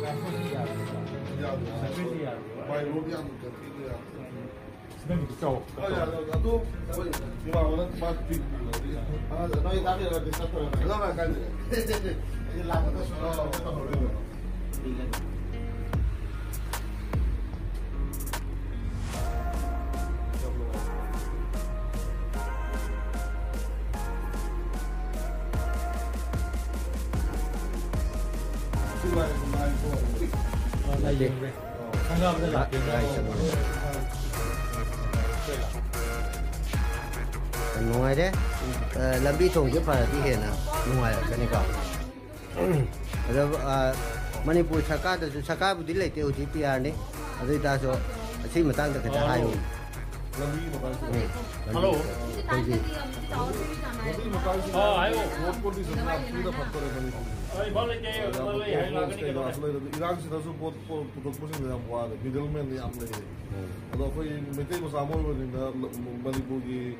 Vai robiamo capito ya. Sebenarnya kacau. Oh ya, itu gimana orang mati. Noi tadi ada di satu. Lama kan. Ini lama terus kita baru. Ngoài đấy làm bị trồng giúp phải đi hiện à ngoài cái này cả rồi Manipur Saka budi lấy tiêu chí PR đấy rồi ta số xin mà tăng được cái hai nghìn Hello. cái gì 이란시다서 보통 그냥 뭐하래 미들맨이 안 돼. 그래서 거의 밑에 뭐 사모르는데 머리보기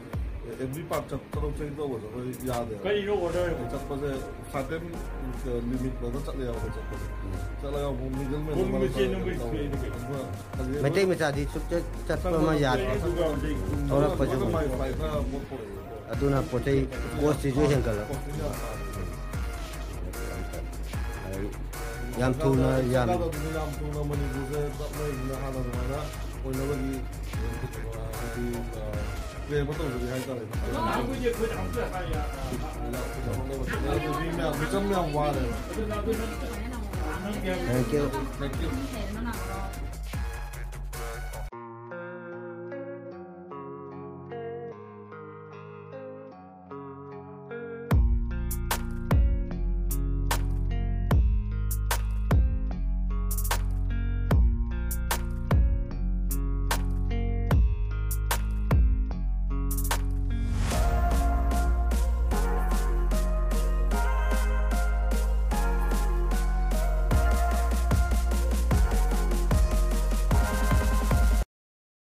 every part chapter चाहिए वो जो याद है कई लोग order चप्पल से certain limit में तो चले जाओगे चप्पल चला जाओ मिडिल में मैं ते में चाहती चप्पल में याद थोड़ा पजो अदुना पोते वो सिचुएशन कर yam tuna yam tuna mani buze mai na hana na oi na bagi di le mo to di hai ta le na bu je ko jam se hai ya di me mi cham me wa le thank you thank you